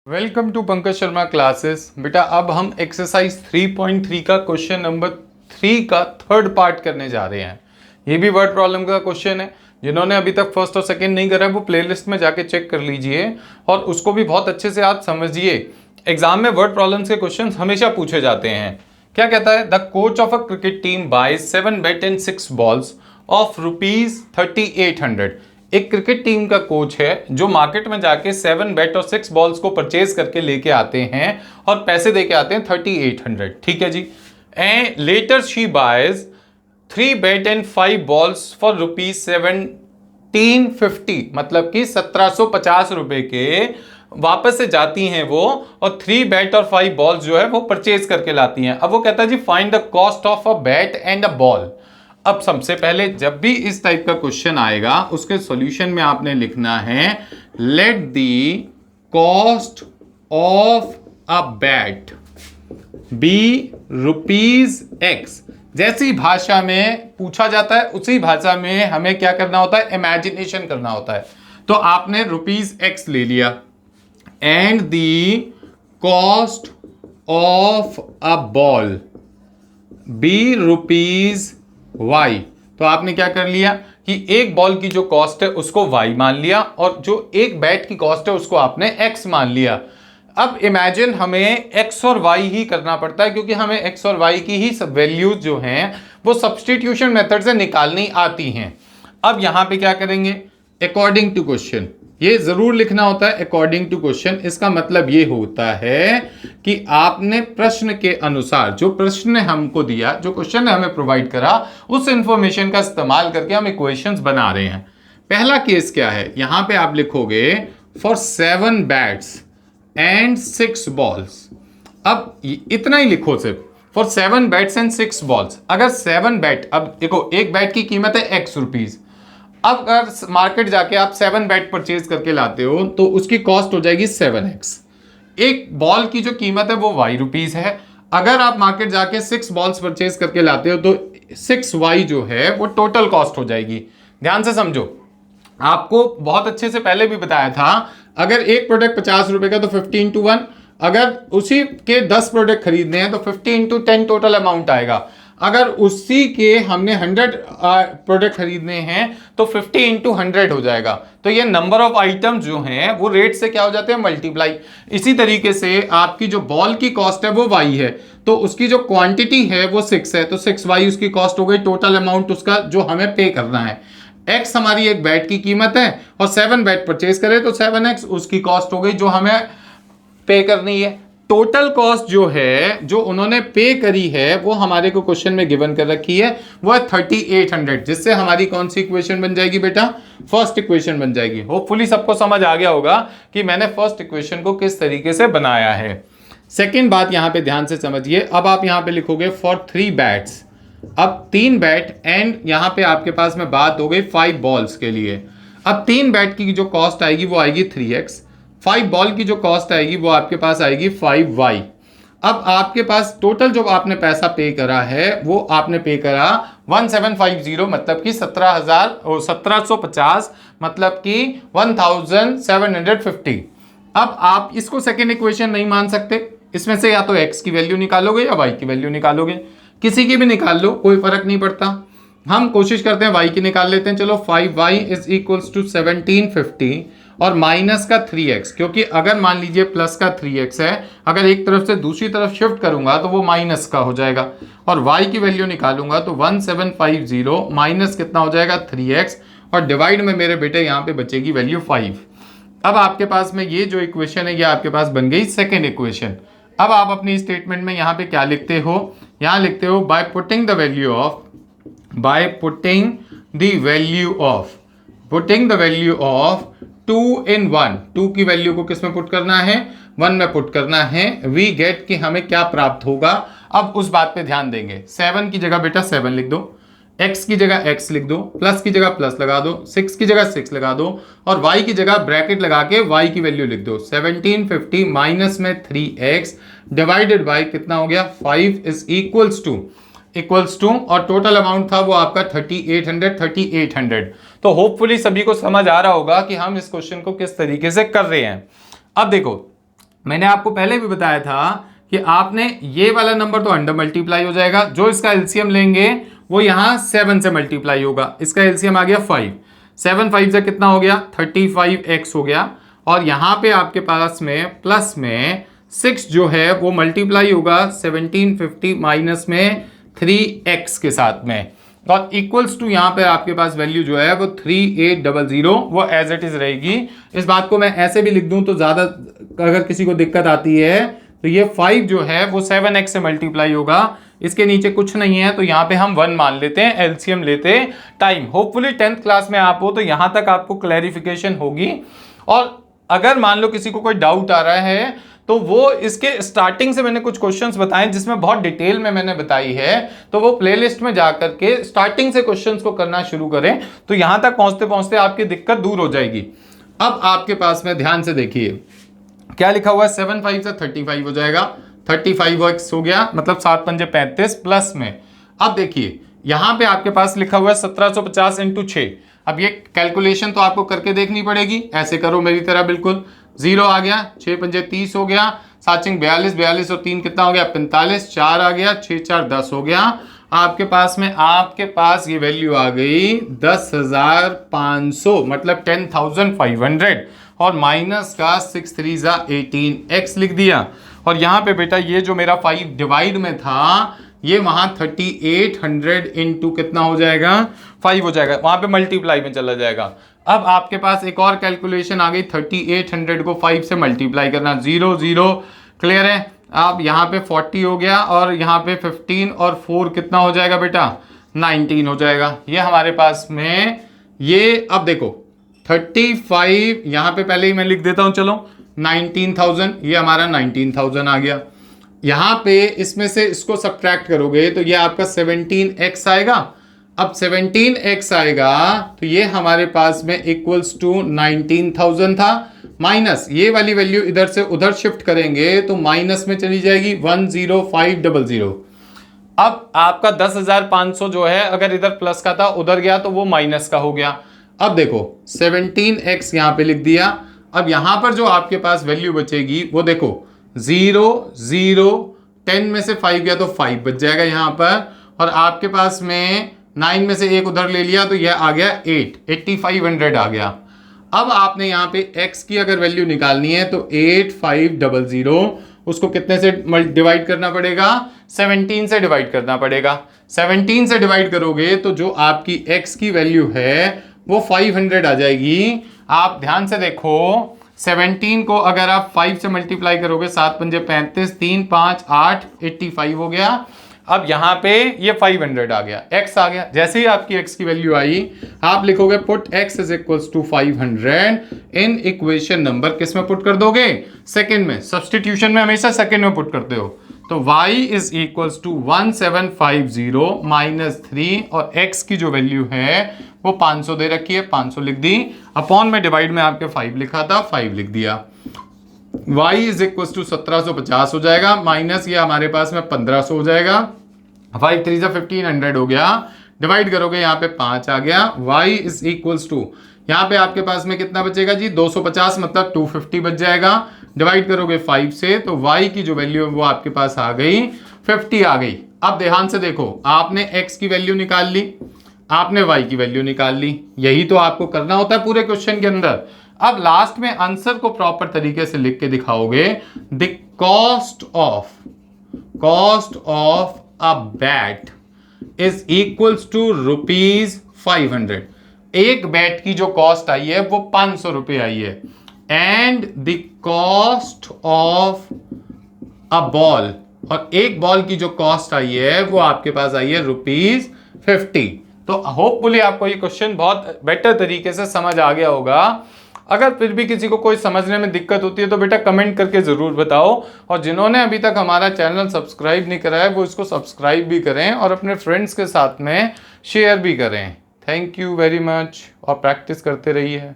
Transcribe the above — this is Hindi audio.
Welcome to Pankaj Sharma classes. बेटा अब हम एक्सरसाइज 3.3 का क्वेश्चन नंबर 3 का थर्ड पार्ट करने जा रहे हैं। ये भी वर्ड प्रॉब्लम का क्वेश्चन है। जिन्होंने अभी तक फर्स्ट और सेकंड नहीं करा है वो प्लेलिस्ट में जाके चेक कर लीजिए और उसको भी बहुत अच्छे से आप समझिए। एग्जाम में वर्ड प्रॉब्लम्स के क्वेश्चन हमेशा पूछे जाते हैं। क्या कहता है? The coach of a cricket team buys 7 bat and 6 balls of ₹3800। एक क्रिकेट टीम का कोच है जो मार्केट में जाके 7 बैट और 6 बॉल्स को परचेज करके लेके आते हैं और पैसे देके आते हैं 3800। ठीक है जी। And later she buys 3 bat and 5 balls for ₹1750, मतलब कि 1750 रुपए के वापस से जाती हैं वो और 3 बैट और 5 बॉल्स जो है वो परचेज करके लाती हैं। अब वो कहता है जी find the cost of a bat and a ball. अब सबसे पहले जब भी इस टाइप का क्वेश्चन आएगा उसके सॉल्यूशन में आपने लिखना है let the cost of a bat be ₹X। जैसी भाषा में पूछा जाता है उसी भाषा में हमें क्या करना होता है? इमेजिनेशन करना होता है। तो आपने ₹X ले लिया and the cost of a ball be ₹Y। तो आपने क्या कर लिया कि एक बॉल की जो कॉस्ट है उसको Y मान लिया और जो एक बैट की कॉस्ट है उसको आपने X मान लिया। अब इमेजिन हमें X और Y ही करना पड़ता है क्योंकि हमें X और Y की ही सब वैल्यूज जो हैं वो सब्स्टिट्यूशन मेथड से निकालनी आती हैं। अब यहां पे क्या करेंगे? अकॉर्डिंग टू क्वेश्चन, ये जरूर लिखना होता है अकॉर्डिंग टू क्वेश्चन। इसका मतलब ये होता है कि आपने प्रश्न के अनुसार जो प्रश्न ने हमको दिया, जो क्वेश्चन ने हमें प्रोवाइड करा, उस इंफॉर्मेशन का इस्तेमाल करके हम इक्वेशंस बना रहे हैं। पहला केस क्या है? यहां पे आप लिखोगे फॉर 7 बैट्स एंड 6 बॉल्स। अब इतना ही लिखो सिर्फ फॉर 7 बैट्स एंड 6 बॉल्स। अगर 7 बैट, अब देखो एक बैट की कीमत है X रुपीज। अब अगर मार्केट जाके आप 7 बैट परचेज करके लाते हो तो उसकी कॉस्ट हो जाएगी 7X। एक बॉल की जो कीमत है वो Y रुपीज है। अगर आप मार्केट जाके 6 बॉल्स परचेज करके लाते हो तो 6Y जो है वो टोटल कॉस्ट हो जाएगी। ध्यान से समझो, आपको बहुत अच्छे से पहले भी बताया था अगर एक प्रोडक्ट 50 रुपए का तो 50 × 1, अगर उसी के 10 प्रोडक्ट खरीदने हैं तो 50 × 10 टोटल अमाउंट आएगा। अगर उसी के हमने 100 प्रोडक्ट खरीदने हैं तो 50 × 100 हो जाएगा। तो ये नंबर ऑफ आइटम्स जो हैं वो रेट से क्या हो जाते हैं? मल्टीप्लाई। इसी तरीके से आपकी जो बॉल की कॉस्ट है वो Y है तो उसकी जो क्वांटिटी है वो 6 है तो 6Y उसकी कॉस्ट हो गई। टोटल अमाउंट उसका जो हमें पे करना है। X हमारी एक बैट की कीमत है और 7 बैट परचेज करे तो 7X उसकी कॉस्ट हो गई जो हमें पे करनी है। टोटल कॉस्ट जो है जो उन्होंने पे करी है वो हमारे को क्वेश्चन में गिवन कर रखी है, वो है 3800, जिससे हमारी कौन सी इक्वेशन बन जाएगी बेटा? फर्स्ट इक्वेशन बन जाएगी। होपफुली सबको समझ आ गया होगा कि मैंने फर्स्ट इक्वेशन को किस तरीके से बनाया है। सेकेंड बात यहां पे ध्यान से समझिए। अब आप यहां पे लिखोगे फॉर 3 बैट्स। अब 3 बैट एंड यहां पे आपके पास में बात हो गई 5 बॉल्स के लिए। अब 3 बैट की जो कॉस्ट आएगी वो आएगी 3X। 5 बॉल की जो कॉस्ट आएगी वो आपके पास आएगी 5Y। अब आपके पास टोटल जो आपने पैसा पे करा है वो आपने पे करा 1750, मतलब कि 1750, मतलब कि 1750। अब आप इसको सेकेंड इक्वेशन नहीं मान सकते। इसमें से या तो X की वैल्यू निकालोगे या Y की वैल्यू निकालोगे, किसी की भी निकाल लो, कोई फर्क नहीं पड़ता। हम कोशिश करते हैं Y की निकाल लेते हैं। चलो 5Y = 1750 और माइनस का 3X, क्योंकि अगर मान लीजिए प्लस का 3X है, अगर एक तरफ से दूसरी तरफ शिफ्ट करूंगा तो वो माइनस का हो जाएगा। और Y की वैल्यू निकालूंगा तो 1750 माइनस कितना हो जाएगा? 3X, और डिवाइड में मेरे बेटे यहाँ पे बचेगी वैल्यू 5। अब आपके पास में ये जो इक्वेशन है ये आपके पास बन गई सेकेंड इक्वेशन। अब आप अपनी स्टेटमेंट में यहाँ पे क्या लिखते हो? यहाँ लिखते हो by putting the value of 2 in 1। 2 की वैल्यू को किस में पुट करना है? 1 में पुट करना है। वी गेट कि हमें क्या प्राप्त होगा। अब उस बात पे ध्यान देंगे। 7 की जगह बेटा 7 लिख दो, X की जगह X लिख दो, प्लस की जगह प्लस लगा दो, 6 की जगह 6 लगा दो और Y की जगह ब्रैकेट लगा के Y की वैल्यू लिख दो। 1750 माइनस में 3X डिवाइडेड बाय कितना हो गया? 5 इक्वल्स टू और टोटल अमाउंट था वो आपका 3800। तो होपफुली सभी को समझ आ रहा होगा कि हम इस क्वेश्चन को किस तरीके से कर रहे हैं। अब देखो मैंने आपको पहले भी बताया था कि आपने ये वाला नंबर तो अंडर मल्टीप्लाई हो जाएगा, जो इसका एलसीएम लेंगे वो यहाँ 7 से मल्टीप्लाई होगा। इसका एलसीएम आ गया 5, 7 5 से कितना हो गया 35x हो गया। और यहाँ पे आपके पास में प्लस में 6 जो है वो मल्टीप्लाई होगा 1750 माइनस में 3x के साथ में, और इक्वल्स टू यहाँ पे आपके पास वैल्यू जो है वो 3800 वो एज इट इज रहेगी। इस बात को मैं ऐसे भी लिख दूं तो ज़्यादा अगर किसी को दिक्कत आती है तो ये 5 जो है वो 7x से मल्टीप्लाई होगा, इसके नीचे कुछ नहीं है तो यहाँ पे हम 1 मान लेते हैं, एलसीएम लेते टाइम। होपफुली 10th क्लास में आप हो तो यहाँ तक आपको क्लैरिफिकेशन होगी। और अगर मान लो किसी को कोई डाउट आ रहा है तो वो इसके स्टार्टिंग से मैंने कुछ क्वेश्चंस बताए जिसमें बहुत डिटेल में मैंने बताई है, तो वो प्लेलिस्ट में जाकर के स्टार्टिंग से क्वेश्चंस को करना शुरू करें, तो यहां तक पहुंचते पहुंचते आपकी दिक्कत दूर हो जाएगी। अब आपके पास में ध्यान से देखिए क्या लिखा हुआ है, 7 5 से 35 हो जाएगा, 35x हो गया, मतलब 7 पंजे 35 प्लस में। अब देखिए यहां पे आपके पास लिखा हुआ है 1750 इंटू 6। अब ये कैलकुलेशन तो आपको करके देखनी पड़ेगी, ऐसे करो मेरी तरह बिल्कुल। 0 आ गया, 6 पंजे 30 हो गया, 7 42, 42 और 3 कितना हो गया 45, 4 आ गया, 6 4 10 हो गया। आपके पास ये वैल्यू आ गई 10,500, मतलब 10,500, और माइनस का 6 3 जा 18x लिख दिया। और यहाँ पे बेटा ये जो मेरा 5 डिवाइड में था ये वहां 3800 इंटू कितना हो जाएगा 5 हो जाएगा, वहां पे मल्टीप्लाई में चला जाएगा। अब आपके पास एक और कैलकुलेशन आ गई, 3800 को 5 से मल्टीप्लाई करना, 0 0 क्लियर है। अब यहाँ पे 40 हो गया और यहाँ पे 15 और 4 कितना हो जाएगा बेटा 19 हो जाएगा। ये हमारे पास में ये, अब देखो 35 यहाँ पे पहले ही मैं लिख देता हूँ, चलो 19,000, ये हमारा 19,000 आ गया। यहाँ पे इसमें से इसको सब्ट्रैक्ट करोगे तो ये आपका 17x आएगा। अब 17x आएगा तो ये हमारे पास में इक्वल्स टू 19,000 था, माइनस ये वाली वैल्यू इधर से उधर शिफ्ट करेंगे तो माइनस में चली जाएगी 10500। अब आपका 10,500 जो है अगर इधर प्लस का था उधर गया तो वो माइनस का हो गया। अब देखो 17x यहाँ पे लिख दिया। अब यहाँ पर जो आपके पास वैल्यू बचेगी वो देखो 0 0, 10 में से 5 गया तो 5 बच जाएगा यहाँ पर, और आपके पास में 9 में से एक उधर ले लिया तो यह आ गया 8500 आ गया। अब आपने यहाँ पे x की अगर वैल्यू निकालनी है तो 8500 उसको कितने से डिवाइड करना पड़ेगा 17 से डिवाइड करना पड़ेगा। 17 से डिवाइड करोगे तो जो आपकी x की वैल्यू है वो 500 आ जाएगी। आप ध्यान से देखो 17 को अगर आप 5 से मल्टीप्लाई करोगे, 7 पंजे 35, 3 5 8, 85 हो गया। अब यहाँ पे ये 500 आ गया, x आ गया। जैसे ही आपकी x की वैल्यू आई आप लिखोगे put x is equals to 500 in equation number, किस में पुट कर दोगे सेकंड में, सब्स्टिट्यूशन में हमेशा सेकंड में पुट करते हो। तो y is equals to 1750 minus 3, और x की जो वैल्यू है वो 500 दे रखी है, 500 लिख दी, अपॉन में डिवाइड में आपके 5 लिखा था 5 लिख दिया। y इज इक्वल टू 1750 हो जाएगा, माइनस ये हमारे पास में 1500 हो जाएगा, 5 3 1500 हो गया, डिवाइड करोगे यहाँ पे 5 आ गया। y इज इक्वल्स टू यहाँ पे आपके पास में कितना बचेगा जी 250, मतलब 250 बच जाएगा। डिवाइड करोगे 5 से तो y की जो वैल्यू है वो आपके पास आ गई 50 आ गई। अब ध्यान से देखो, आपने x की वैल्यू निकाल ली, आपने y की वैल्यू निकाल ली, यही तो आपको करना होता है पूरे क्वेश्चन के अंदर। अब लास्ट में आंसर को प्रॉपर तरीके से लिख के दिखाओगे, the cost of a bat is equals to ₹500। एक बैट की जो कॉस्ट आई है वो 500 रुपए आई है, and the cost of a ball, और एक बॉल की जो कॉस्ट आई है वो आपके पास आई है ₹50। तो होपफुली आपको ये क्वेश्चन बहुत बेटर तरीके से समझ आ गया होगा। अगर फिर भी किसी को कोई समझने में दिक्कत होती है तो बेटा कमेंट करके ज़रूर बताओ, और जिन्होंने अभी तक हमारा चैनल सब्सक्राइब नहीं करा है वो इसको सब्सक्राइब भी करें और अपने फ्रेंड्स के साथ में शेयर भी करें। थैंक यू वेरी मच, और प्रैक्टिस करते रहिए।